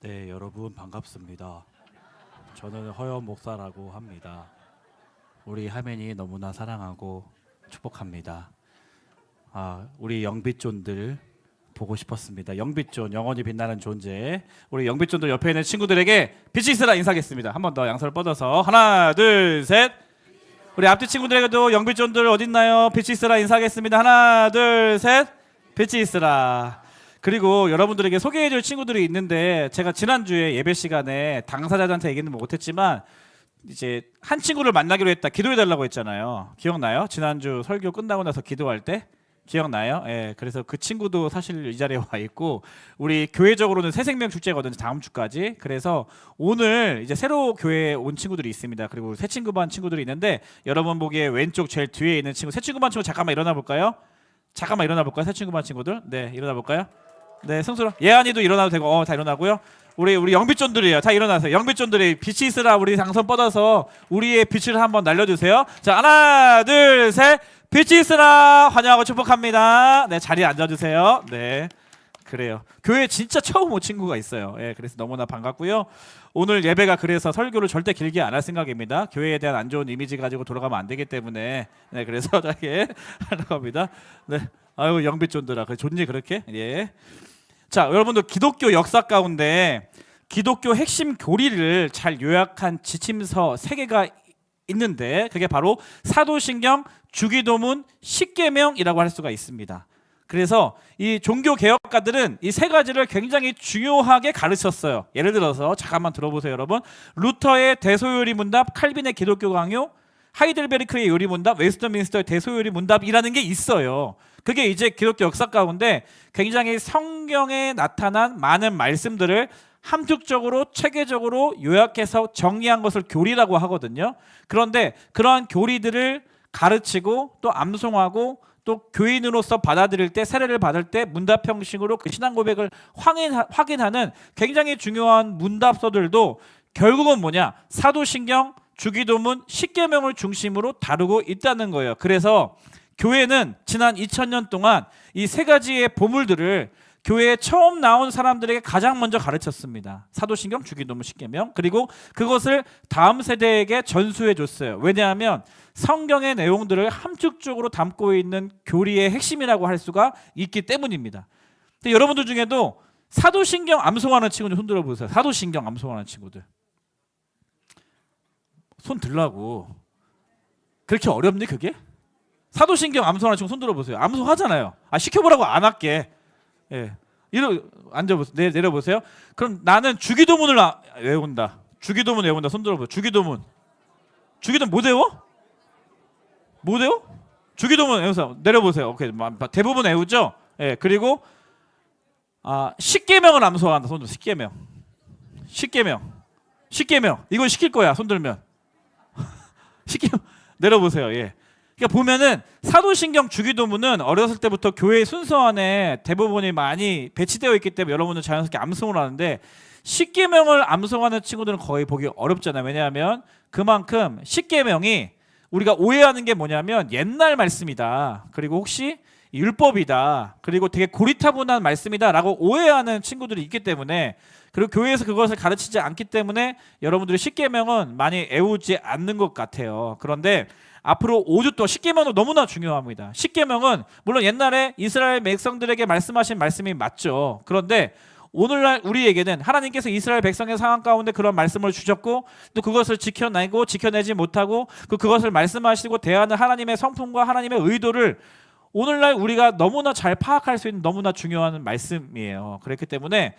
네, 여러분 반갑습니다. 저는 허연 목사라고 합니다. 우리 하면이 너무나 사랑하고 축복합니다. 우리 영빛존들 보고 싶었습니다. 영빛존, 영원히 빛나는 존재. 우리 영빛존들 옆에 있는 친구들에게 빛이 있으라 인사하겠습니다. 한 번 더 양손을 뻗어서 하나, 둘, 셋. 우리 앞뒤 친구들에게도 영빛존들 어딨나요? 빛이 있으라 인사하겠습니다. 하나, 둘, 셋. 빛이 있으라. 그리고 여러분들에게 소개해줄 친구들이 있는데, 제가 지난주에 예배 시간에 당사자들한테 얘기는 못했지만 이제 한 친구를 만나기로 했다, 기도해달라고 했잖아요. 기억나요? 지난주 설교 끝나고 나서 기도할 때 기억나요? 예, 그래서 그 친구도 사실 이 자리에 와 있고, 우리 교회적으로는 새생명 축제거든요, 다음 주까지. 그래서 오늘 이제 새로 교회에 온 친구들이 있습니다. 그리고 새 친구 반 친구들이 있는데, 여러분 보기에 왼쪽 제일 뒤에 있는 친구, 새 친구 반 친구 잠깐만 일어나 볼까요? 잠깐만 일어나 볼까요? 새 친구 반 친구들, 네, 일어나 볼까요? 네, 승수로 예안이도 일어나도 되고, 다 일어나고요. 우리 영빛존들이에요. 다 일어나세요. 영빛존들이 빛이 있으라 우리 양손 뻗어서 우리의 빛을 한번 날려주세요. 자, 하나, 둘, 셋. 빛이 있으라 환영하고 축복합니다. 네, 자리에 앉아주세요. 네, 그래요. 교회 진짜 처음 온 친구가 있어요. 예, 그래서 너무나 반갑고요. 오늘 예배가 그래서 설교를 절대 길게 안 할 생각입니다. 교회에 대한 안 좋은 이미지 가지고 돌아가면 안 되기 때문에, 네, 그래서 저게 하는 겁니다. 네, 아유 영빛존들아, 그 좋니 그렇게? 예. 자, 여러분들 기독교 역사 가운데 기독교 핵심 교리를 잘 요약한 지침서 3개가 있는데, 그게 바로 사도신경, 주기도문, 십계명이라고 할 수가 있습니다. 그래서 이 종교 개혁가들은 이 3가지를 굉장히 중요하게 가르쳤어요. 예를 들어서 잠깐만 들어보세요, 여러분. 루터의 대소요리 문답, 칼빈의 기독교 강요, 하이델베르크의 요리 문답, 웨스트민스터의 대소요리 문답이라는 게 있어요. 그게 이제 기독교 역사 가운데 굉장히 성경에 나타난 많은 말씀들을 함축적으로 체계적으로 요약해서 정리한 것을 교리라고 하거든요. 그런데 그러한 교리들을 가르치고 또 암송하고 또 교인으로서 받아들일 때, 세례를 받을 때 문답 형식으로 그 신앙 고백을 확인하는 굉장히 중요한 문답서들도 결국은 뭐냐? 사도신경, 주기도문, 십계명을 중심으로 다루고 있다는 거예요. 그래서 교회는 지난 2000년 동안 이 3가지의 보물들을 교회에 처음 나온 사람들에게 가장 먼저 가르쳤습니다. 사도신경, 주기도문, 십계명. 그리고 그것을 다음 세대에게 전수해 줬어요. 왜냐하면 성경의 내용들을 함축적으로 담고 있는 교리의 핵심이라고 할 수가 있기 때문입니다. 근데 여러분들 중에도 사도신경 암송하는 친구들 손 들어보세요. 사도신경 암송하는 친구들. 손 들라고. 그렇게 어렵니 그게? 사도신경 암송하는 친구 손 들어보세요. 암송하잖아요. 시켜보라고 안 할게. 예, 앉아보세요. 내려보세요. 그럼 나는 주기도문을 외운다. 주기도문 외운다. 손 들어보세요. 주기도문 못 외워? 못 외워? 주기도문 외우세요. 내려보세요. 오케이, 대부분 외우죠. 예, 그리고 십계명을 암송한다. 손 들어. 십계명 이건 시킬 거야. 손 들면. 십계명 내려보세요. 예. 그러니까 보면은 사도신경, 주기도문은 어렸을 때부터 교회 순서 안에 대부분이 많이 배치되어 있기 때문에 여러분은 자연스럽게 암송을 하는데, 십계명을 암송하는 친구들은 거의 보기 어렵잖아요. 왜냐하면 그만큼 십계명이 우리가 오해하는 게 뭐냐면 옛날 말씀이다, 그리고 혹시 율법이다, 그리고 되게 고리타분한 말씀이다 라고 오해하는 친구들이 있기 때문에, 그리고 교회에서 그것을 가르치지 않기 때문에 여러분들이 십계명은 많이 애우지 않는 것 같아요. 그런데 앞으로 5주 동안 십계명은 너무나 중요합니다. 십계명은 물론 옛날에 이스라엘 백성들에게 말씀하신 말씀이 맞죠. 그런데 오늘날 우리에게는 하나님께서 이스라엘 백성의 상황 가운데 그런 말씀을 주셨고, 또 그것을 지켜내고 지켜내지 못하고 그것을 말씀하시고 대하는 하나님의 성품과 하나님의 의도를 오늘날 우리가 너무나 잘 파악할 수 있는 너무나 중요한 말씀이에요. 그렇기 때문에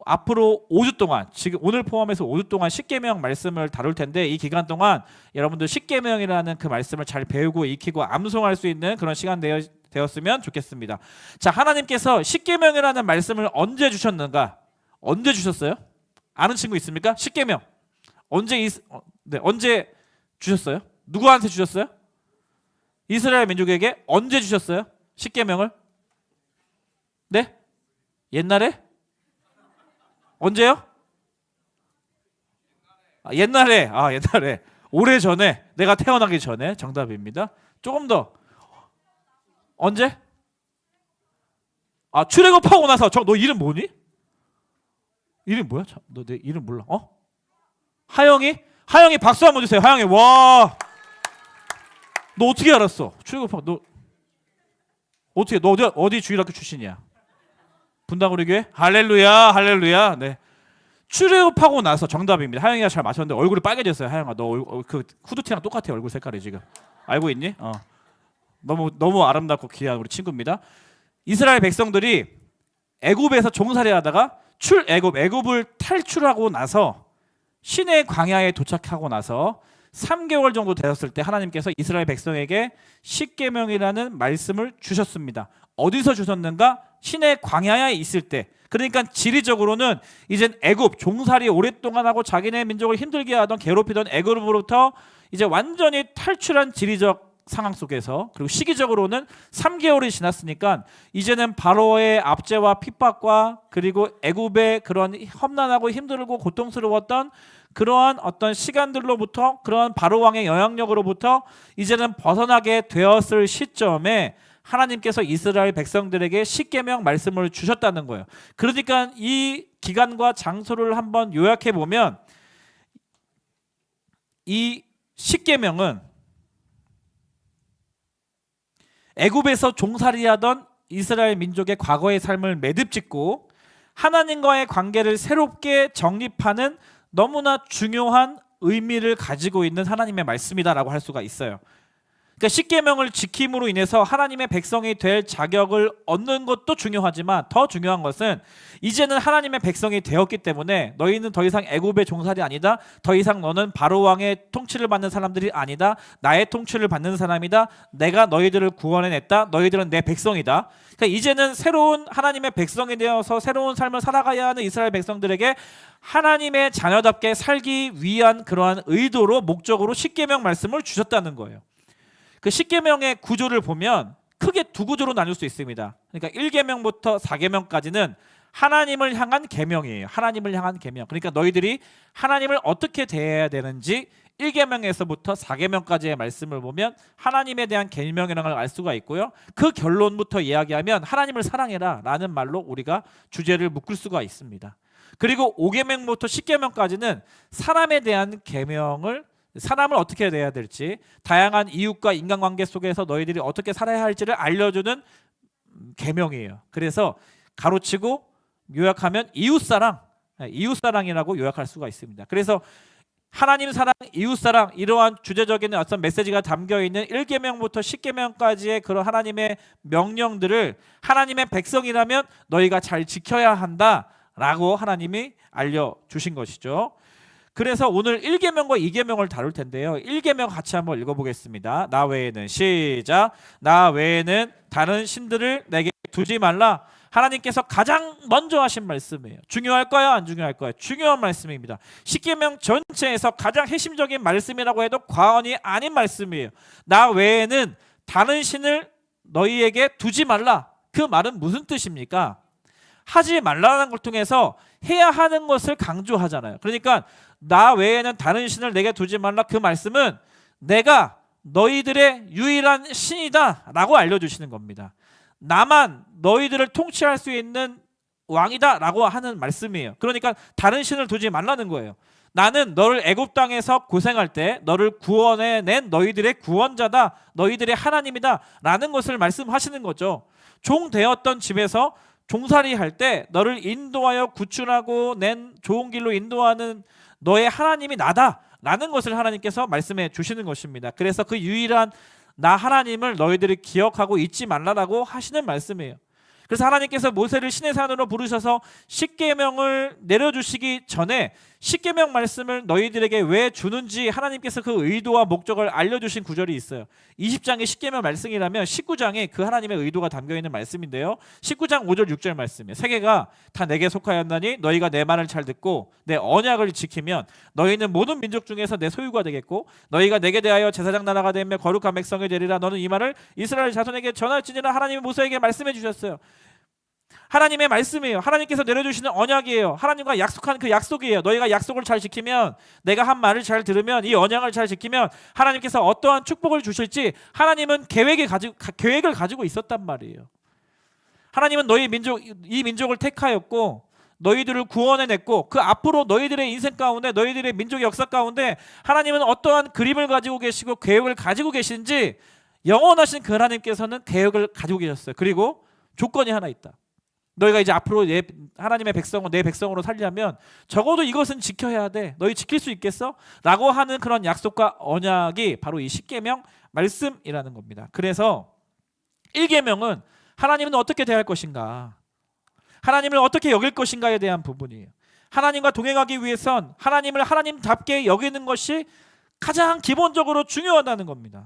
앞으로 5주 동안, 지금 오늘 포함해서 5주 동안 십계명 말씀을 다룰 텐데, 이 기간 동안 여러분들 십계명이라는 그 말씀을 잘 배우고 익히고 암송할 수 있는 그런 시간 되었으면 좋겠습니다. 자, 하나님께서 십계명이라는 말씀을 언제 주셨는가? 언제 주셨어요? 아는 친구 있습니까? 십계명 언제 주셨어요? 누구한테 주셨어요? 이스라엘 민족에게 언제 주셨어요? 십계명을? 네? 옛날에? 언제요? 옛날에. 오래전에, 내가 태어나기 전에. 정답입니다. 조금 더. 언제? 출애굽하고 나서. 너 이름 뭐니? 이름 뭐야? 너 내 이름 몰라? 하영이? 하영이 박수 한번 주세요. 하영이. 와. 너 어떻게 알았어? 출애굽하고 너 어떻게 너 어디 주일학교 출신이야? 분당우리교회? 할렐루야. 할렐루야. 네. 출애굽하고 나서 정답입니다. 하영이가 잘 맞췄는데 얼굴이 빨개졌어요. 하영아, 너 그 후드티랑 똑같아. 얼굴 색깔이 지금. 알고 있니? 너무 아름답고 귀한 우리 친구입니다. 이스라엘 백성들이 애굽에서 종살이하다가 애굽을 탈출하고 나서 시내 광야에 도착하고 나서 3개월 정도 되었을 때 하나님께서 이스라엘 백성에게 십계명이라는 말씀을 주셨습니다. 어디서 주셨는가? 시내 광야에 있을 때. 그러니까 지리적으로는 이젠 애굽 종살이 오랫동안 하고 자기네 민족을 힘들게 하던 괴롭히던 애굽으로부터 이제 완전히 탈출한 지리적 상황 속에서, 그리고 시기적으로는 3개월이 지났으니까 이제는 바로의 압제와 핍박과 그리고 애굽의 그런 험난하고 힘들고 고통스러웠던 그러한 어떤 시간들로부터, 그러한 바로 왕의 영향력으로부터 이제는 벗어나게 되었을 시점에 하나님께서 이스라엘 백성들에게 십계명 말씀을 주셨다는 거예요. 그러니까 이 기간과 장소를 한번 요약해 보면 이 십계명은 애굽에서 종살이하던 이스라엘 민족의 과거의 삶을 매듭짓고 하나님과의 관계를 새롭게 정립하는 너무나 중요한 의미를 가지고 있는 하나님의 말씀이다라고 할 수가 있어요. 그러니까 십계명을 지킴으로 인해서 하나님의 백성이 될 자격을 얻는 것도 중요하지만 더 중요한 것은 이제는 하나님의 백성이 되었기 때문에 너희는 더 이상 애굽의 종살이 아니다. 더 이상 너는 바로 왕의 통치를 받는 사람들이 아니다. 나의 통치를 받는 사람이다. 내가 너희들을 구원해냈다. 너희들은 내 백성이다. 그러니까 이제는 새로운 하나님의 백성이 되어서 새로운 삶을 살아가야 하는 이스라엘 백성들에게 하나님의 자녀답게 살기 위한 그러한 의도로, 목적으로 십계명 말씀을 주셨다는 거예요. 그 십계명의 구조를 보면 크게 두 구조로 나눌 수 있습니다. 그러니까 1계명부터 4계명까지는 하나님을 향한 계명이에요. 하나님을 향한 계명. 그러니까 너희들이 하나님을 어떻게 대해야 되는지 1계명에서부터 4계명까지의 말씀을 보면 하나님에 대한 계명이라는 걸 알 수가 있고요. 그 결론부터 이야기하면 하나님을 사랑해라 라는 말로 우리가 주제를 묶을 수가 있습니다. 그리고 5계명부터 10계명까지는 사람에 대한 계명을, 사람을 어떻게 대해야 될지, 다양한 이웃과 인간관계 속에서 너희들이 어떻게 살아야 할지를 알려주는 계명이에요. 그래서 가로치고 요약하면 이웃사랑이라고 요약할 수가 있습니다. 그래서 하나님 사랑, 이웃사랑, 이러한 주제적인 어떤 메시지가 담겨있는 1계명부터 10계명까지의 그런 하나님의 명령들을 하나님의 백성이라면 너희가 잘 지켜야 한다라고 하나님이 알려주신 것이죠. 그래서 오늘 1계명과 2계명을 다룰 텐데요. 1계명 같이 한번 읽어보겠습니다. 나 외에는, 시작. 나 외에는 다른 신들을 내게 두지 말라. 하나님께서 가장 먼저 하신 말씀이에요. 중요할까요? 안 중요할까요? 중요한 말씀입니다. 십계명 전체에서 가장 핵심적인 말씀이라고 해도 과언이 아닌 말씀이에요. 나 외에는 다른 신을 너희에게 두지 말라. 그 말은 무슨 뜻입니까? 하지 말라는 걸 통해서 해야 하는 것을 강조하잖아요. 그러니까 나 외에는 다른 신을 내게 두지 말라. 그 말씀은 내가 너희들의 유일한 신이다 라고 알려주시는 겁니다. 나만 너희들을 통치할 수 있는 왕이다 라고 하는 말씀이에요. 그러니까 다른 신을 두지 말라는 거예요. 나는 너를 애굽 땅에서 고생할 때 너를 구원해낸 너희들의 구원자다. 너희들의 하나님이다 라는 것을 말씀하시는 거죠. 종 되었던 집에서 종살이 할 때 너를 인도하여 구출하고 낸 좋은 길로 인도하는 너의 하나님이 나다 라는 것을 하나님께서 말씀해 주시는 것입니다. 그래서 그 유일한 나 하나님을 너희들이 기억하고 잊지 말라라고 하시는 말씀이에요. 그래서 하나님께서 모세를 시내산으로 부르셔서 십계명을 내려주시기 전에 십계명 말씀을 너희들에게 왜 주는지 하나님께서 그 의도와 목적을 알려주신 구절이 있어요. 20장의 십계명 말씀이라면 19장에 그 하나님의 의도가 담겨있는 말씀인데요. 19장 5절 6절 말씀이에요. 세계가 다 내게 속하였나니 너희가 내 말을 잘 듣고 내 언약을 지키면 너희는 모든 민족 중에서 내 소유가 되겠고 너희가 내게 대하여 제사장 나라가 되며 거룩한 백성이 되리라. 너는 이 말을 이스라엘 자손에게 전할지니라. 하나님이 모세에게 말씀해 주셨어요. 하나님의 말씀이에요. 하나님께서 내려주시는 언약이에요. 하나님과 약속한 그 약속이에요. 너희가 약속을 잘 지키면, 내가 한 말을 잘 들으면, 이 언약을 잘 지키면 하나님께서 어떠한 축복을 주실지 하나님은 계획을 가지고 있었단 말이에요. 하나님은 이 민족을 택하였고 너희들을 구원해냈고 그 앞으로 너희들의 인생 가운데 너희들의 민족의 역사 가운데 하나님은 어떠한 그림을 가지고 계시고 계획을 가지고 계신지 영원하신 그 하나님께서는 계획을 가지고 계셨어요. 그리고 조건이 하나 있다. 너희가 이제 앞으로 하나님의 백성을 내 백성으로 살려면 적어도 이것은 지켜야 돼. 너희 지킬 수 있겠어? 라고 하는 그런 약속과 언약이 바로 이 십계명 말씀이라는 겁니다. 그래서 1계명은 하나님은 어떻게 대할 것인가, 하나님을 어떻게 여길 것인가에 대한 부분이에요. 하나님과 동행하기 위해선 하나님을 하나님답게 여기는 것이 가장 기본적으로 중요하다는 겁니다.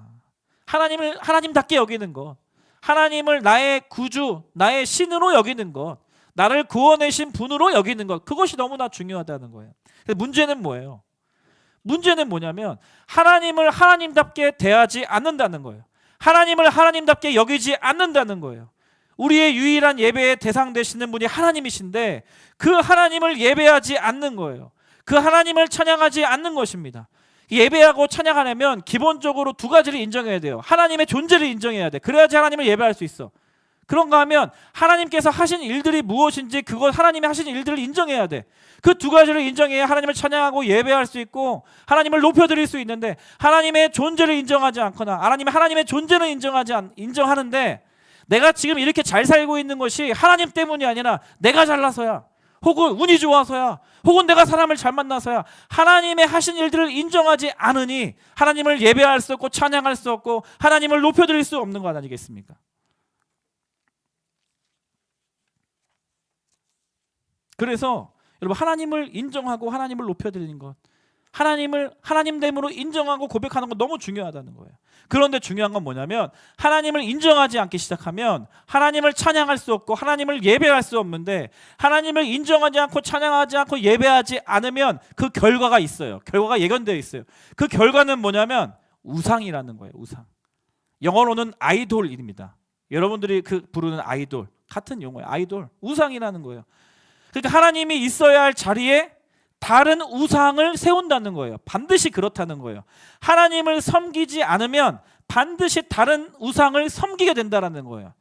하나님을 하나님답게 여기는 것, 하나님을 나의 구주, 나의 신으로 여기는 것, 나를 구원하신 분으로 여기는 것, 그것이 너무나 중요하다는 거예요. 문제는 뭐예요? 문제는 뭐냐면 하나님을 하나님답게 대하지 않는다는 거예요. 하나님을 하나님답게 여기지 않는다는 거예요. 우리의 유일한 예배의 대상 되시는 분이 하나님이신데 그 하나님을 예배하지 않는 거예요. 그 하나님을 찬양하지 않는 것입니다. 예배하고 찬양하려면 기본적으로 두 가지를 인정해야 돼요. 하나님의 존재를 인정해야 돼. 그래야지 하나님을 예배할 수 있어. 그런가 하면 하나님께서 하신 일들이 무엇인지 그것 하나님이 하신 일들을 인정해야 돼. 그 두 가지를 인정해야 하나님을 찬양하고 예배할 수 있고 하나님을 높여드릴 수 있는데 하나님의 존재를 인정하지 않거나 하나님의 존재는 인정하는데 내가 지금 이렇게 잘 살고 있는 것이 하나님 때문이 아니라 내가 잘나서야, 혹은 운이 좋아서야, 혹은 내가 사람을 잘 만나서야 하나님의 하신 일들을 인정하지 않으니 하나님을 예배할 수 없고 찬양할 수 없고 하나님을 높여드릴 수 없는 것 아니겠습니까? 그래서 여러분, 하나님을 인정하고 하나님을 높여드리는 것, 하나님을 하나님됨으로 인정하고 고백하는 건 너무 중요하다는 거예요. 그런데 중요한 건 뭐냐면 하나님을 인정하지 않기 시작하면 하나님을 찬양할 수 없고 하나님을 예배할 수 없는데, 하나님을 인정하지 않고 찬양하지 않고 예배하지 않으면 그 결과가 있어요. 결과가 예견되어 있어요. 그 결과는 뭐냐면 우상이라는 거예요. 우상. 영어로는 아이돌입니다. 여러분들이 그 부르는 아이돌 같은 용어예요. 아이돌, 우상이라는 거예요. 그러니까 하나님이 있어야 할 자리에 다른 우상을 세운다는 거예요. 반드시 그렇다는 거예요. 하나님을 섬기지 않으면 반드시 다른 우상을 섬기게 된다는 거예요.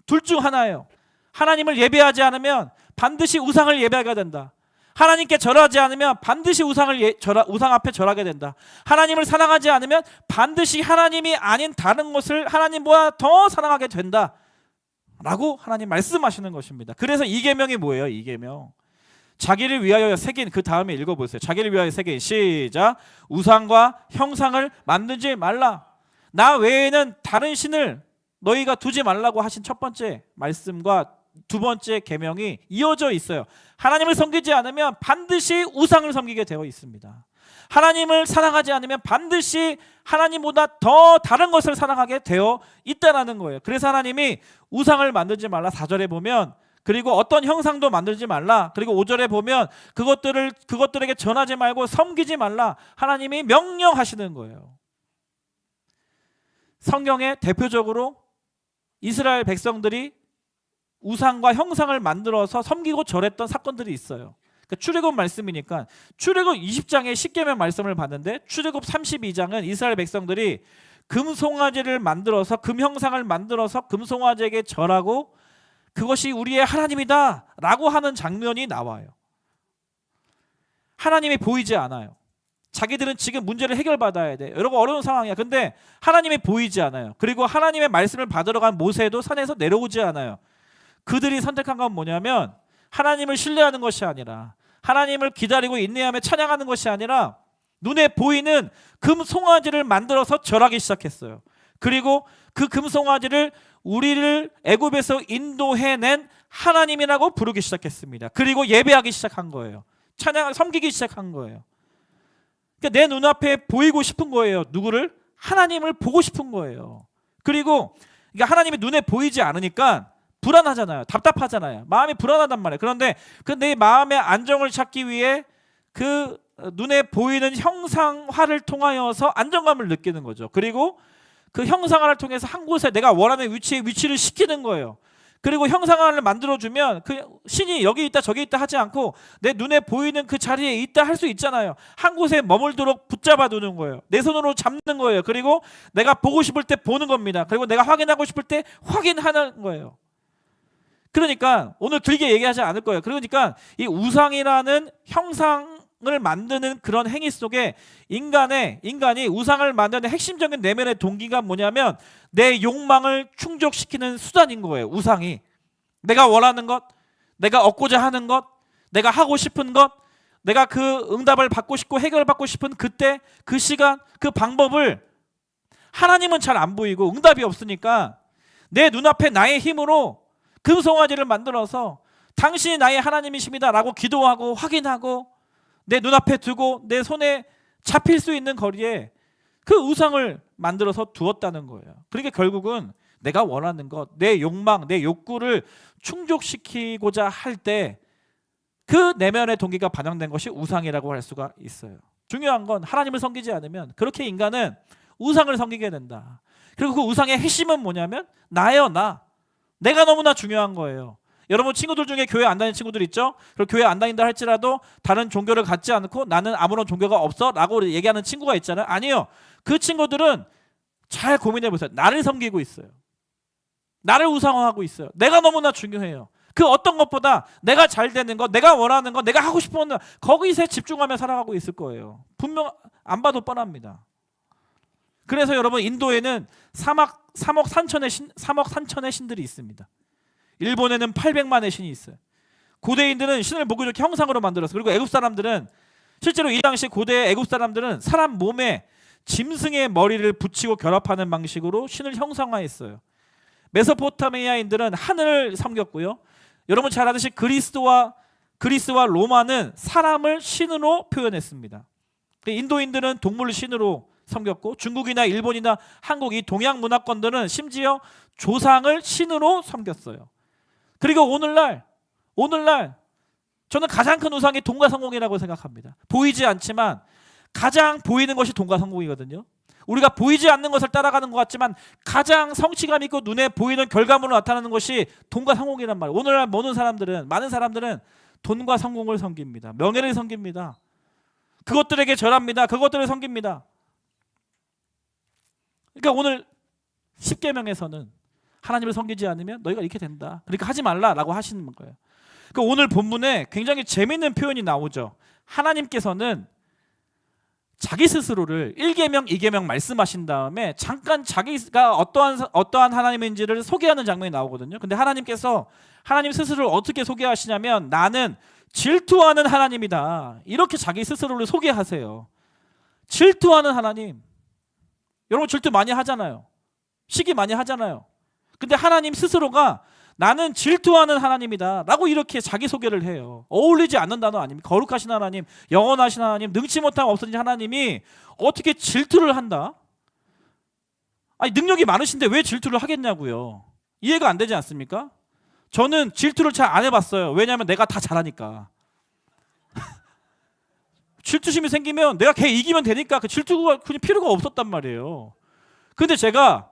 둘 중 하나예요. 하나님을 예배하지 않으면 반드시 우상을 예배하게 된다. 하나님께 절하지 않으면 반드시 우상 앞에 절하게 된다. 하나님을 사랑하지 않으면 반드시 하나님이 아닌 다른 것을 하나님보다 더 사랑하게 된다 라고 하나님 말씀하시는 것입니다. 그래서 이 계명이 뭐예요? 이 계명, 자기를 위하여 새긴, 그 다음에 읽어보세요. 자기를 위하여 새긴, 시작. 우상과 형상을 만들지 말라. 나 외에는 다른 신을 너희가 두지 말라고 하신 첫 번째 말씀과 두 번째 계명이 이어져 있어요. 하나님을 섬기지 않으면 반드시 우상을 섬기게 되어 있습니다. 하나님을 사랑하지 않으면 반드시 하나님보다 더 다른 것을 사랑하게 되어 있다는 거예요. 그래서 하나님이 우상을 만들지 말라 4절에 보면, 그리고 어떤 형상도 만들지 말라, 그리고 5절에 보면 그것들에게 전하지 말고 섬기지 말라 하나님이 명령하시는 거예요. 성경에 대표적으로 이스라엘 백성들이 우상과 형상을 만들어서 섬기고 절했던 사건들이 있어요. 그러니까 출애굽 말씀이니까 출애굽 20장의 십계명 말씀을 봤는데 출애굽 32장은 이스라엘 백성들이 금송아지를 만들어서 금형상을 만들어서 금송아지에게 절하고 그것이 우리의 하나님이다 라고 하는 장면이 나와요. 하나님이 보이지 않아요. 자기들은 지금 문제를 해결받아야 돼. 여러분, 어려운 상황이야. 근데 하나님이 보이지 않아요. 그리고 하나님의 말씀을 받으러 간 모세도 산에서 내려오지 않아요. 그들이 선택한 건 뭐냐면 하나님을 신뢰하는 것이 아니라, 하나님을 기다리고 인내하며 찬양하는 것이 아니라 눈에 보이는 금송아지를 만들어서 절하기 시작했어요. 그리고 그 금송아지를 우리를 애굽에서 인도해낸 하나님이라고 부르기 시작했습니다. 그리고 예배하기 시작한 거예요. 섬기기 시작한 거예요. 그러니까 내 눈앞에 보이고 싶은 거예요. 누구를? 하나님을 보고 싶은 거예요. 그리고 그러니까 하나님이 눈에 보이지 않으니까 불안하잖아요. 답답하잖아요. 마음이 불안하단 말이에요. 그런데 그 내 마음의 안정을 찾기 위해 그 눈에 보이는 형상화를 통하여서 안정감을 느끼는 거죠. 그리고 그 형상화를 통해서 한 곳에 내가 원하는 위치에 위치를 시키는 거예요. 그리고 형상화를 만들어주면 그 신이 여기 있다 저기 있다 하지 않고 내 눈에 보이는 그 자리에 있다 할 수 있잖아요. 한 곳에 머물도록 붙잡아 두는 거예요. 내 손으로 잡는 거예요. 그리고 내가 보고 싶을 때 보는 겁니다. 그리고 내가 확인하고 싶을 때 확인하는 거예요. 그러니까 오늘 길게 얘기하지 않을 거예요. 그러니까 이 우상이라는 형상을 만드는 그런 행위 속에 인간이 우상을 만드는 핵심적인 내면의 동기가 뭐냐면 내 욕망을 충족시키는 수단인 거예요. 우상이 내가 원하는 것, 내가 얻고자 하는 것, 내가 하고 싶은 것, 내가 그 응답을 받고 싶고 해결을 받고 싶은 그때, 그 시간, 그 방법을 하나님은 잘 안 보이고 응답이 없으니까 내 눈앞에 나의 힘으로 금송아지를 만들어서 당신이 나의 하나님이십니다 라고 기도하고 확인하고 내 눈앞에 두고 내 손에 잡힐 수 있는 거리에 그 우상을 만들어서 두었다는 거예요. 그러니까 결국은 내가 원하는 것, 내 욕망, 내 욕구를 충족시키고자 할 때 그 내면의 동기가 반영된 것이 우상이라고 할 수가 있어요. 중요한 건 하나님을 섬기지 않으면 그렇게 인간은 우상을 섬기게 된다. 그리고 그 우상의 핵심은 뭐냐면 나예요. 내가 너무나 중요한 거예요. 여러분 친구들 중에 교회 안 다니는 친구들 있죠? 그리고 교회 안 다닌다 할지라도 다른 종교를 갖지 않고 나는 아무런 종교가 없어 라고 얘기하는 친구가 있잖아요. 아니요. 그 친구들은 잘 고민해 보세요. 나를 섬기고 있어요. 나를 우상화하고 있어요. 내가 너무나 중요해요. 그 어떤 것보다 내가 잘 되는 것, 내가 원하는 것, 내가 하고 싶은 것 거기서 집중하며 살아가고 있을 거예요. 분명 안 봐도 뻔합니다. 그래서 여러분 인도에는 3억 산천의 신들이 있습니다. 일본에는 800만의 신이 있어요. 고대인들은 신을 목욕적 형상으로 만들었어요. 그리고 애굽 사람들은 실제로 이 당시 고대 애굽 사람들은 사람 몸에 짐승의 머리를 붙이고 결합하는 방식으로 신을 형상화했어요. 메소포타미아인들은 하늘을 섬겼고요. 여러분 잘 아듯이 그리스와 로마는 사람을 신으로 표현했습니다. 인도인들은 동물을 신으로 섬겼고 중국이나 일본이나 한국 이 동양 문화권들은 심지어 조상을 신으로 섬겼어요. 그리고 오늘날 저는 가장 큰 우상이 동가성공이라고 생각합니다. 보이지 않지만 가장 보이는 것이 동가성공이거든요. 우리가 보이지 않는 것을 따라가는 것 같지만 가장 성취감 있고 눈에 보이는 결과물로 나타나는 것이 돈과 성공이란 말이에요. 오늘날 많은 사람들은 돈과 성공을 섬깁니다. 명예를 섬깁니다. 그것들에게 절합니다. 그것들을 섬깁니다. 그러니까 오늘 10계명에서는 하나님을 섬기지 않으면 너희가 이렇게 된다. 그러니까 하지 말라라고 하시는 거예요. 그러니까 오늘 본문에 굉장히 재미있는 표현이 나오죠. 하나님께서는 자기 스스로를 1계명, 2계명 말씀하신 다음에 잠깐 자기가 어떠한 하나님인지를 소개하는 장면이 나오거든요. 근데 하나님 스스로를 어떻게 소개하시냐면 나는 질투하는 하나님이다. 이렇게 자기 스스로를 소개하세요. 질투하는 하나님. 여러분 질투 많이 하잖아요. 시기 많이 하잖아요. 근데 하나님 스스로가 나는 질투하는 하나님이다 라고 이렇게 자기소개를 해요. 어울리지 않는 단어 아닙니까? 거룩하신 하나님, 영원하신 하나님, 능치 못함 없으신 하나님이 어떻게 질투를 한다? 아니 능력이 많으신데 왜 질투를 하겠냐고요. 이해가 안 되지 않습니까? 저는 질투를 잘 안 해봤어요. 왜냐하면 내가 다 잘하니까. 질투심이 생기면 내가 걔 이기면 되니까 그 질투가 그냥 필요가 없었단 말이에요. 근데 제가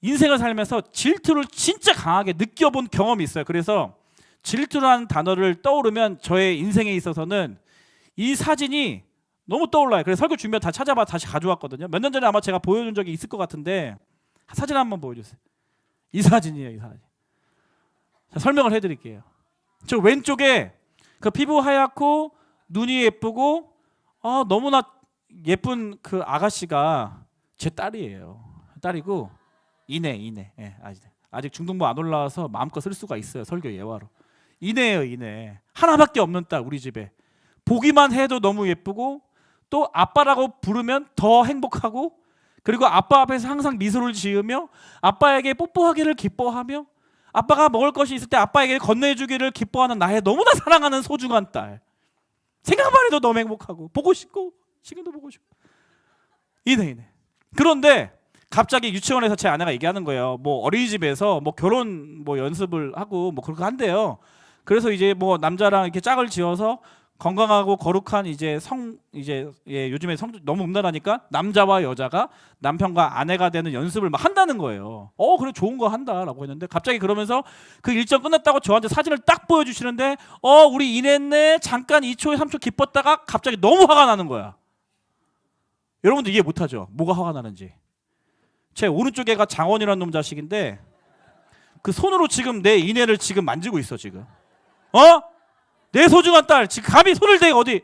인생을 살면서 질투를 진짜 강하게 느껴본 경험이 있어요. 그래서 질투라는 단어를 떠오르면 저의 인생에 있어서는 이 사진이 너무 떠올라요. 그래서 설교 준비하다 찾아봐 다시 가져왔거든요. 몇 년 전에 아마 제가 보여준 적이 있을 것 같은데 사진 한번 보여주세요. 이 사진이에요. 이 사진. 자, 설명을 해드릴게요. 저 왼쪽에 그 피부 하얗고 눈이 예쁘고 너무나 예쁜 그 아가씨가 제 딸이에요. 딸이고 이내. 예, 아직 중등부 안 올라와서 마음껏 쓸 수가 있어요. 설교 예화로. 이내예요. 이내. 하나밖에 없는 딸 우리 집에. 보기만 해도 너무 예쁘고 또 아빠라고 부르면 더 행복하고 그리고 아빠 앞에서 항상 미소를 지으며 아빠에게 뽀뽀하기를 기뻐하며 아빠가 먹을 것이 있을 때 아빠에게 건네주기를 기뻐하는 나의 너무나 사랑하는 소중한 딸. 생각만 해도 너무 행복하고 보고 싶고 지금도 보고 싶고 이내. 그런데 갑자기 유치원에서 제 아내가 얘기하는 거예요. 뭐 어린이집에서 뭐 결혼 뭐 연습을 하고 뭐 그렇게 한대요. 그래서 이제 뭐 남자랑 이렇게 짝을 지어서 건강하고 거룩한 요즘에 성 너무 음란하니까 남자와 여자가 남편과 아내가 되는 연습을 막 한다는 거예요. 그래 좋은 거 한다라고 했는데 갑자기 그러면서 그 일정 끝났다고 저한테 사진을 딱 보여주시는데 우리 이냈네 잠깐 2초 3초 기뻤다가 갑자기 너무 화가 나는 거야. 여러분도 이해 못하죠? 뭐가 화가 나는지. 제 오른쪽 애가 장원이라는 놈 자식인데 그 손으로 지금 내 인애를 지금 만지고 있어 지금. 내 소중한 딸 지금 감히 손을 대 어디?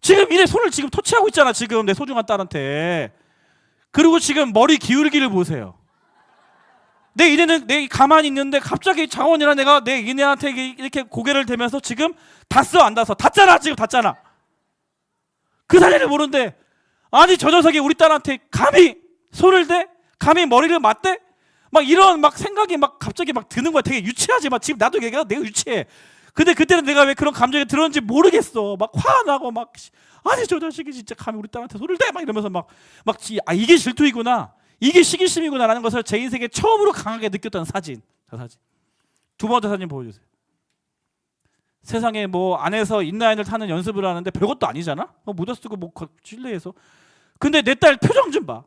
지금 이내 손을 지금 터치하고 있잖아 지금 내 소중한 딸한테. 그리고 지금 머리 기울기를 보세요. 내 이내는 내 가만히 있는데 갑자기 장원이랑 내가 내 이내한테 이렇게 고개를 대면서 지금 닿았어 안 닿았어? 닿잖아 지금 닿잖아. 그 사실을 모르는데 아니 저 녀석이 우리 딸한테 감히 손을 대? 감히 머리를 맞대? 막 이런 막 생각이 막 갑자기 막 드는 거야. 되게 유치하지. 막 지금 나도 얘기가 내가 유치해. 근데 그때는 내가 왜 그런 감정이 들었는지 모르겠어. 막 화나고 막 아니 저 자식이 진짜 감히 우리 딸한테 손을 대? 막 이러면서 막 이게 질투이구나. 이게 시기심이구나라는 것을 제 인생에 처음으로 강하게 느꼈던 사진. 저 사진. 두 번째 사진 보여주세요. 세상에 뭐 안에서 인라인을 타는 연습을 하는데 별것도 아니잖아. 모자 쓰고 뭐 실내에서. 근데 내 딸 표정 좀 봐.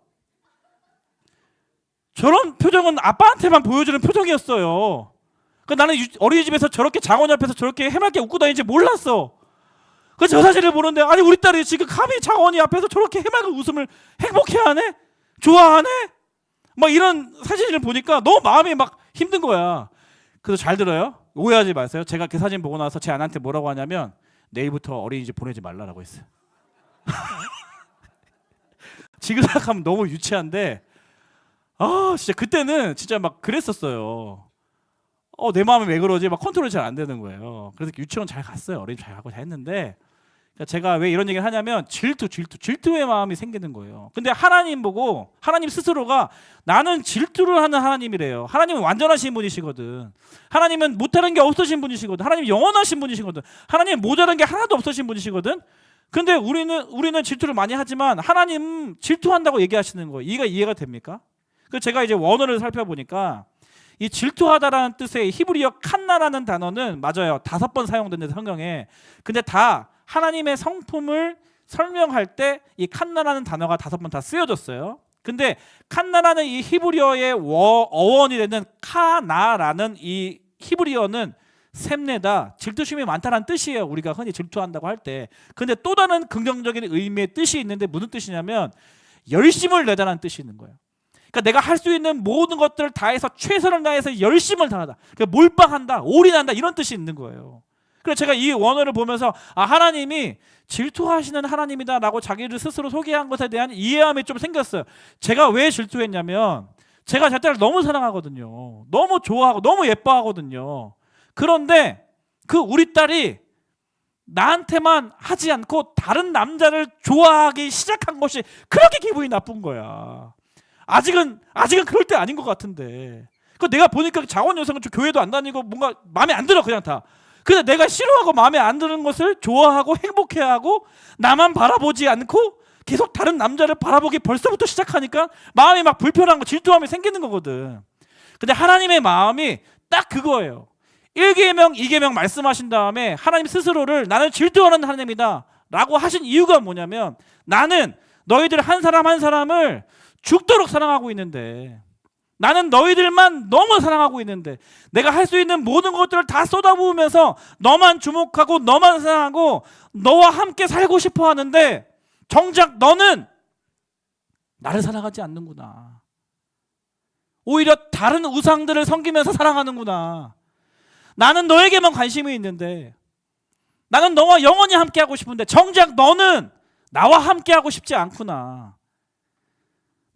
저런 표정은 아빠한테만 보여주는 표정이었어요. 그러니까 나는 어린이집에서 저렇게 장원 앞에서 저렇게 해맑게 웃고 다니는지 몰랐어. 그래서 저 사실을 보는데 아니 우리 딸이 지금 감히 장원이 앞에서 저렇게 해맑은 웃음을 행복해하네? 좋아하네? 막 이런 사진을 보니까 너무 마음이 막 힘든 거야. 그래서 잘 들어요. 오해하지 마세요. 제가 그 사진 보고 나서 제 아내한테 뭐라고 하냐면 내일부터 어린이집 보내지 말라고 했어요. 지금 생각하면 너무 유치한데 진짜 그때는 진짜 막 그랬었어요. 내 마음이 왜 그러지? 막 컨트롤이 잘 안 되는 거예요. 그래서 유치원 잘 갔어요. 어린이집 잘 가고 잘 했는데 그러니까 제가 왜 이런 얘기를 하냐면 질투의 마음이 생기는 거예요. 근데 하나님 보고 하나님 스스로가 나는 질투를 하는 하나님이래요. 하나님은 완전하신 분이시거든. 하나님은 못하는 게 없으신 분이시거든. 하나님은 영원하신 분이시거든. 하나님은 모자란 게 하나도 없으신 분이시거든. 근데 우리는 질투를 많이 하지만 하나님 질투한다고 얘기하시는 거예요. 이해가 됩니까? 그래서 제가 이제 원어를 살펴보니까 이 질투하다라는 뜻의 히브리어 칸나라는 단어는 맞아요. 5번 사용되는 성경에. 근데 다 하나님의 성품을 설명할 때 이 칸나라는 단어가 5번 다 쓰여졌어요. 근데 칸나라는 이 히브리어의 어원이 되는 카나라는 이 히브리어는 샘내다, 질투심이 많다는 뜻이에요. 우리가 흔히 질투한다고 할 때. 근데 또 다른 긍정적인 의미의 뜻이 있는데 무슨 뜻이냐면 열심을 내다라는 뜻이 있는 거예요. 그러니까 내가 할 수 있는 모든 것들을 다해서 최선을 다해서 열심을 다하다. 그러니까 몰빵한다, 올인한다 이런 뜻이 있는 거예요. 그래서 제가 이 원어를 보면서 하나님이 질투하시는 하나님이다라고 자기를 스스로 소개한 것에 대한 이해함이 좀 생겼어요. 제가 왜 질투했냐면 제가 제 딸을 너무 사랑하거든요. 너무 좋아하고 너무 예뻐하거든요. 그런데 그 우리 딸이 나한테만 하지 않고 다른 남자를 좋아하기 시작한 것이 그렇게 기분이 나쁜 거야. 아직은 그럴 때 아닌 것 같은데. 그 내가 보니까 장원 여성은 좀 교회도 안 다니고 뭔가 마음에 안 들어 그냥 다. 근데 내가 싫어하고 마음에 안 드는 것을 좋아하고 행복해하고 나만 바라보지 않고 계속 다른 남자를 바라보기 벌써부터 시작하니까 마음이 막 불편한 거 질투함이 생기는 거거든. 근데 하나님의 마음이 딱 그거예요. 1계명, 2계명 말씀하신 다음에 하나님 스스로를 나는 질투하는 하나님이다 라고 하신 이유가 뭐냐면 나는 너희들 한 사람 한 사람을 죽도록 사랑하고 있는데 나는 너희들만 너무 사랑하고 있는데 내가 할 수 있는 모든 것들을 다 쏟아부으면서 너만 주목하고 너만 사랑하고 너와 함께 살고 싶어 하는데 정작 너는 나를 사랑하지 않는구나. 오히려 다른 우상들을 섬기면서 사랑하는구나. 나는 너에게만 관심이 있는데 나는 너와 영원히 함께하고 싶은데 정작 너는 나와 함께하고 싶지 않구나.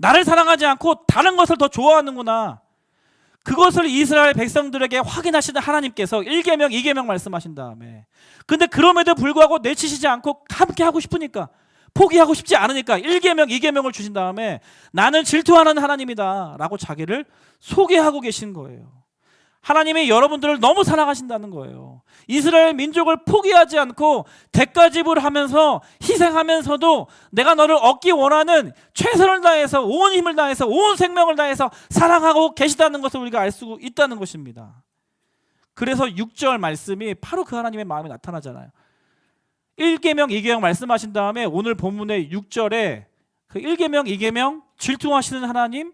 나를 사랑하지 않고 다른 것을 더 좋아하는구나. 그것을 이스라엘 백성들에게 확인하시는 하나님께서 1계명, 2계명 말씀하신 다음에 근데 그럼에도 불구하고 내치시지 않고 함께하고 싶으니까 포기하고 싶지 않으니까 1계명, 2계명을 주신 다음에 나는 질투하는 하나님이다 라고 자기를 소개하고 계신 거예요. 하나님이 여러분들을 너무 사랑하신다는 거예요. 이스라엘 민족을 포기하지 않고 대가 지불하면서 희생하면서도 내가 너를 얻기 원하는 최선을 다해서 온 힘을 다해서 온 생명을 다해서 사랑하고 계시다는 것을 우리가 알 수 있다는 것입니다. 그래서 6절 말씀이 바로 그 하나님의 마음이 나타나잖아요. 1계명, 2계명 말씀하신 다음에 오늘 본문의 6절에 그 1계명, 2계명 질투하시는 하나님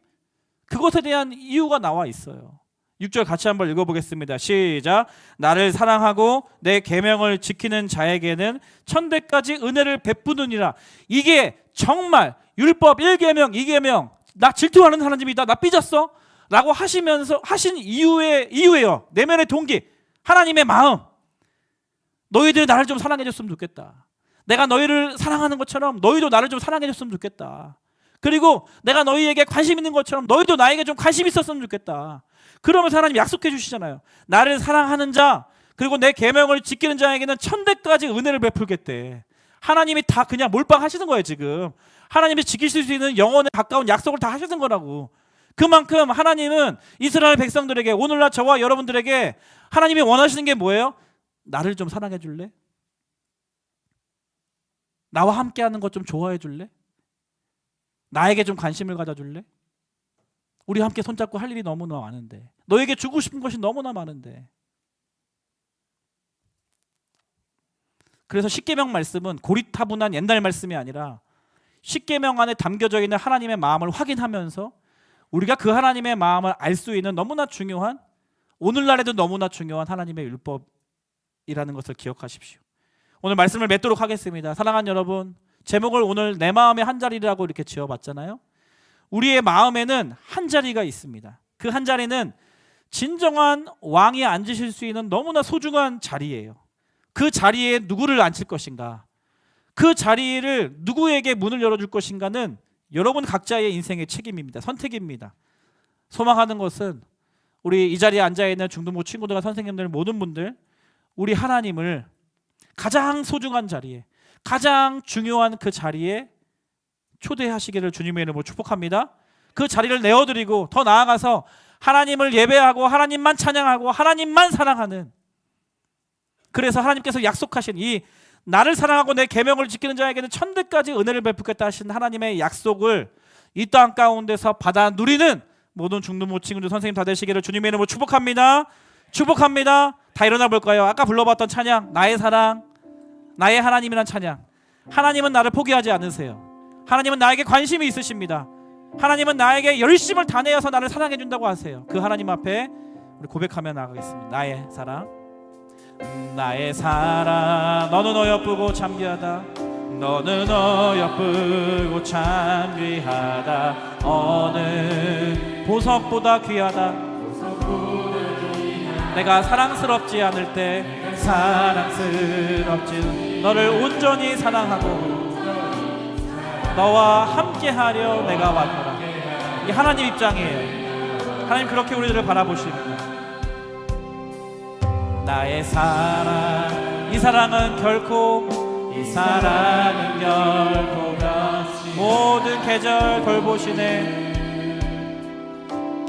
그것에 대한 이유가 나와 있어요. 6절 같이 한번 읽어보겠습니다. 시작. 나를 사랑하고 내 계명을 지키는 자에게는 천대까지 은혜를 베푸느니라. 이게 정말 율법 1계명, 2계명 나 질투하는 하나님이다. 나 삐졌어? 라고 하시면서 하신 이유예요. 내면의 동기, 하나님의 마음. 너희들이 나를 좀 사랑해 줬으면 좋겠다. 내가 너희를 사랑하는 것처럼 너희도 나를 좀 사랑해 줬으면 좋겠다. 그리고 내가 너희에게 관심 있는 것처럼 너희도 나에게 좀 관심 있었으면 좋겠다. 그러면서 하나님 약속해 주시잖아요. 나를 사랑하는 자, 그리고 내 계명을 지키는 자에게는 천대까지 은혜를 베풀겠대. 하나님이 다 그냥 몰빵하시는 거예요. 지금 하나님이 지키실 수 있는 영원에 가까운 약속을 다 하시는 거라고. 그만큼 하나님은 이스라엘 백성들에게, 오늘날 저와 여러분들에게 하나님이 원하시는 게 뭐예요? 나를 좀 사랑해 줄래? 나와 함께하는 것 좀 좋아해 줄래? 나에게 좀 관심을 가져줄래? 우리 함께 손잡고 할 일이 너무나 많은데, 너에게 주고 싶은 것이 너무나 많은데. 그래서 십계명 말씀은 고리타분한 옛날 말씀이 아니라 십계명 안에 담겨져 있는 하나님의 마음을 확인하면서 우리가 그 하나님의 마음을 알 수 있는 너무나 중요한, 오늘날에도 너무나 중요한 하나님의 율법이라는 것을 기억하십시오. 오늘 말씀을 맺도록 하겠습니다. 사랑하는 여러분, 제목을 오늘 내 마음의 한자리라고 이렇게 지어봤잖아요. 우리의 마음에는 한 자리가 있습니다. 그 한 자리는 진정한 왕이 앉으실 수 있는 너무나 소중한 자리예요. 그 자리에 누구를 앉힐 것인가, 그 자리를 누구에게 문을 열어줄 것인가는 여러분 각자의 인생의 책임입니다. 선택입니다. 소망하는 것은 우리 이 자리에 앉아있는 중등부 친구들과 선생님들 모든 분들, 우리 하나님을 가장 소중한 자리에, 가장 중요한 그 자리에 초대하시기를 주님의 이름으로 축복합니다. 그 자리를 내어드리고 더 나아가서 하나님을 예배하고 하나님만 찬양하고 하나님만 사랑하는, 그래서 하나님께서 약속하신 이 나를 사랑하고 내 계명을 지키는 자에게는 천대까지 은혜를 베풀겠다 하신 하나님의 약속을 이 땅 가운데서 받아 누리는 모든 중등부 친구들 선생님 다 되시기를 주님의 이름으로 축복합니다. 축복합니다. 다 일어나 볼까요? 아까 불러봤던 찬양, 나의 사랑, 나의 하나님이란 찬양. 하나님은 나를 포기하지 않으세요. 하나님은 나에게 관심이 있으십니다. 하나님은 나에게 열심을 다내어서 나를 사랑해 준다고 하세요. 그 하나님 앞에 우리 고백하며 나가겠습니다. 나의 사랑, 나의 사랑, 너는 어여쁘고 참 귀하다. 너는 어여쁘고 참 귀하다. 어느 보석보다 귀하다. 내가 사랑스럽지 않을 때 사랑스럽지, 너를 온전히 사랑하고 너와 함께하려 내가 왔노라. 이 하나님 입장이에요. 하나님 그렇게 우리들을 바라보십니다. 나의 사랑, 이 사랑은 결코 모든 계절 돌보시네.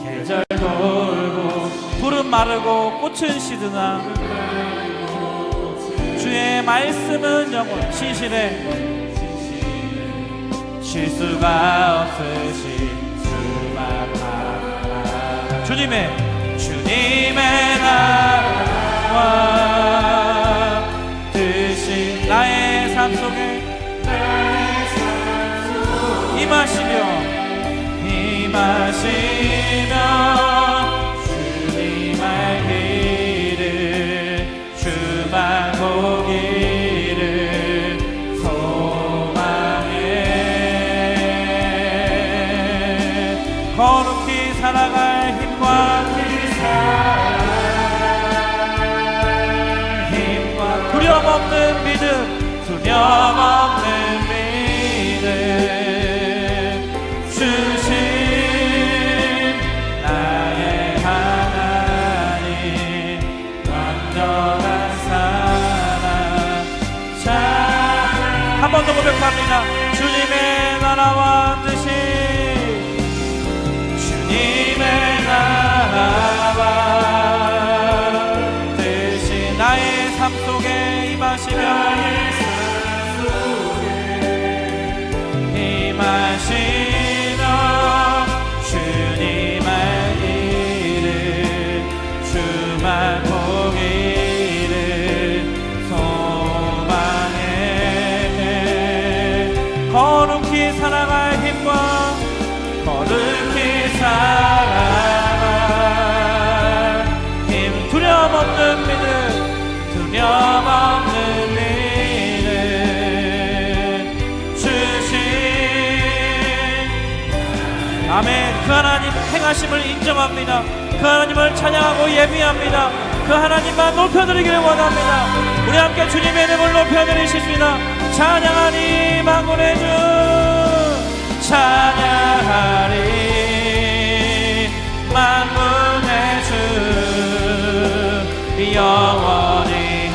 계절 돌보, 풀은 마르고 꽃은 시드나 주의 말씀은 영원 신실해. 쉴 수가 없으신 주마다 주님의 나라와 뜻이 나의 삶 속에 임하시며 주님 알기를 주만 보기를 소망해. 거룩히 살아갈 힘과 두려움 없는 믿음, 두려움 없는 믿음 주신 나의 하나님, 완전한 사랑. 자, 한 번 더 고백합니다. 주님의 나라와 뜻이, 주님의 나라와 뜻이 나의 삶 속에 임하시며 주님 알기를 주만 보기를 소망해. 거룩히 살아갈 힘과 거룩히 살아갈 힘, 두려움 없는 믿음, 두려움 없는 믿음 주신 아멘. 그 하나님 행하 행하심을 인정합니다. 그 하나님을 찬양하고 예비합니다. 그 하나님만 높여드리기를 원합니다. 우리 함께 주님의 이름을 높여드리십니다. 찬양하리 만군의 주, 찬양하리 만군의 주, 영원히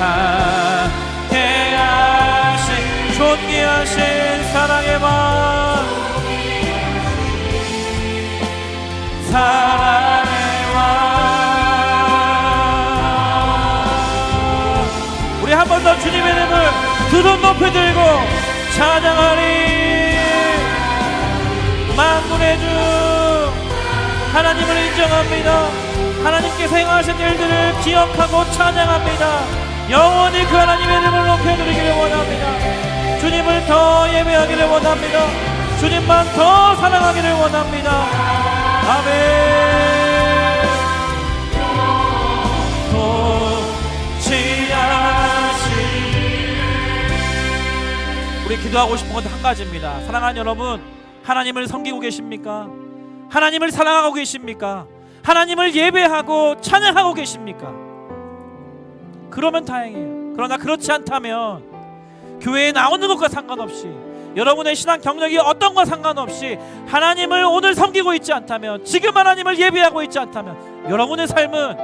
함께하신 존귀하신 사랑의 왕, 사랑의 왕. 우리 한 번 더 주님의 이름을 두 손 높이 들고 찬양하리 만군의 주, 하나님을 인정합니다. 하나님께서 행하신 일들을 기억하고 찬양합니다. 영원히 그 하나님의 이름을 높여드리기를 원합니다. 주님을 더 예배하기를 원합니다. 주님만 더 사랑하기를 원합니다. 아멘. 도치하시. 우리 기도하고 싶은 건 한 가지입니다. 사랑하는 여러분, 하나님을 섬기고 계십니까? 하나님을 사랑하고 계십니까? 하나님을 예배하고 찬양하고 계십니까? 그러면 다행이에요. 그러나 그렇지 않다면 교회에 나오는 것과 상관없이, 여러분의 신앙 경력이 어떤 것과 상관없이 하나님을 오늘 섬기고 있지 않다면, 지금 하나님을 예배하고 있지 않다면 여러분의 삶은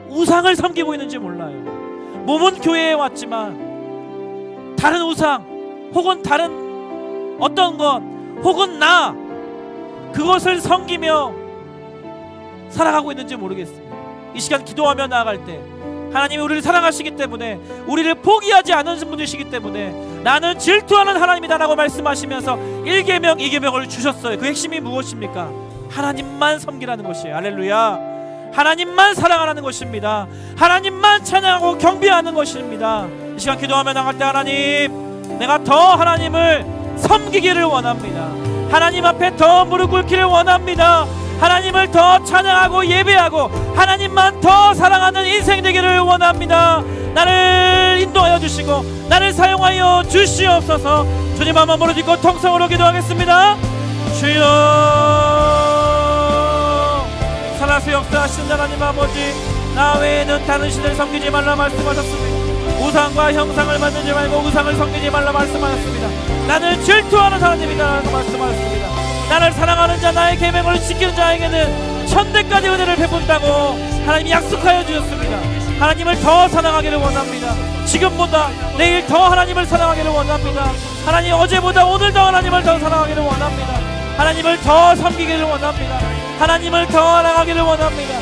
우상을 섬기고 있는지 몰라요. 몸은 교회에 왔지만 다른 우상 혹은 다른 어떤 것 혹은 나, 그것을 섬기며 살아가고 있는지 모르겠습니다. 이 시간 기도하며 나아갈 때 하나님이 우리를 사랑하시기 때문에, 우리를 포기하지 않는 분이시기 때문에 나는 질투하는 하나님이다라고 말씀하시면서 1계명 2계명을 주셨어요. 그 핵심이 무엇입니까? 하나님만 섬기라는 것이에요. 할렐루야. 하나님만 사랑하라는 것입니다. 하나님만 찬양하고 경배하는 것입니다. 이 시간 기도하며 나갈 때 하나님, 내가 더 하나님을 섬기기를 원합니다. 하나님 앞에 더 무릎 꿇기를 원합니다. 하나님을 더 찬양하고 예배하고 하나님만 더 사랑하는 인생 되기를 원합니다. 나를 인도하여 주시고 나를 사용하여 주시옵소서. 주님 한번 무릎 꿇고 통성으로 기도하겠습니다. 주여, 살아서 역사하신 하나님 아버지, 나 외에는 다른 신을 섬기지 말라 말씀하셨습니다. 우상과 형상을 만들지 말고 우상을 섬기지 말라 말씀하셨습니다. 나는 질투하는 하나님이다라고 말씀하셨습니다. 나를 사랑하는 자, 나의 계명을 지키는 자에게는 천대까지 은혜를 베푼다고 하나님이 약속하여 주셨습니다. 하나님을 더 사랑하기를 원합니다. 지금보다 내일 더 하나님을 사랑하기를 원합니다. 하나님, 어제보다 오늘 더 하나님을 더 사랑하기를 원합니다. 하나님을 더 섬기기를 원합니다. 하나님을 더 알아가기를 원합니다.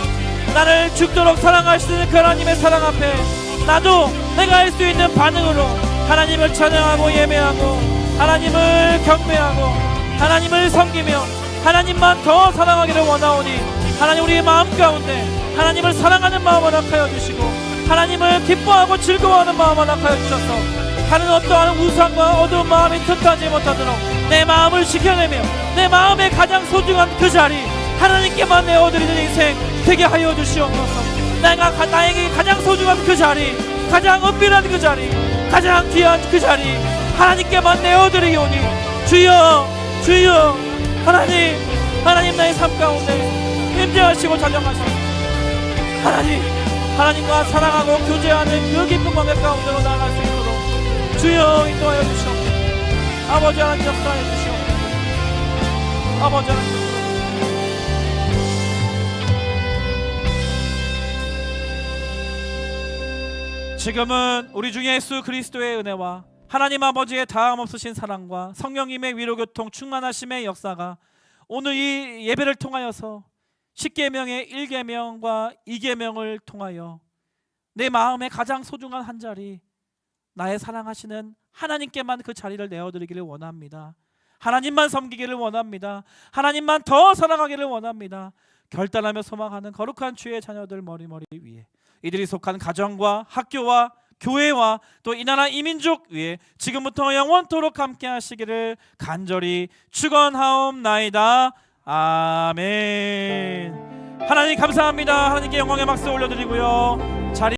나를 죽도록 사랑하시는 그 하나님의 사랑 앞에 나도 내가 할 수 있는 반응으로 하나님을 찬양하고 예배하고 하나님을 경배하고 하나님을 섬기며 하나님만 더 사랑하기를 원하오니, 하나님 우리의 마음 가운데 하나님을 사랑하는 마음을 허락하여 주시고 하나님을 기뻐하고 즐거워하는 마음을 허락하여 주셔서 다른 어떠한 우상과 어두운 마음이 틈타지 못하도록 내 마음을 지켜내며 내 마음의 가장 소중한 그 자리, 하나님께만 내어드리는 인생 되게 하여 주시옵소서. 나에게 가장 소중한 그 자리, 가장 은밀한 그 자리, 가장 귀한 그 자리 하나님께만 내어드리오니, 주여 주여, 하나님, 하나님 나의 삶 가운데 임재하시고 자정하셔서 하나님과 사랑하고 교제하는 그 기쁜 관계 가운데로 나아갈 수 있도록 주여 인도하여 주시옵소서. 아버지 하나님 역사하여 주시옵소서. 아버지 하나님, 지금은 우리 주 예수 그리스도의 은혜와 하나님 아버지의 다함없으신 사랑과 성령님의 위로교통 충만하심의 역사가 오늘 이 예배를 통하여서 10계명의 1계명과 2계명을 통하여 내 마음의 가장 소중한 한 자리, 나의 사랑하시는 하나님께만 그 자리를 내어드리기를 원합니다. 하나님만 섬기기를 원합니다. 하나님만 더 사랑하기를 원합니다. 결단하며 소망하는 거룩한 주의 자녀들 머리머리 위에, 이들이 속한 가정과 학교와 교회와 또 이 나라 이 민족 위에 지금부터 영원토록 함께 하시기를 간절히 축원하옵나이다. 아멘. 하나님 감사합니다. 하나님께 영광의 박수 올려드리고요. 자리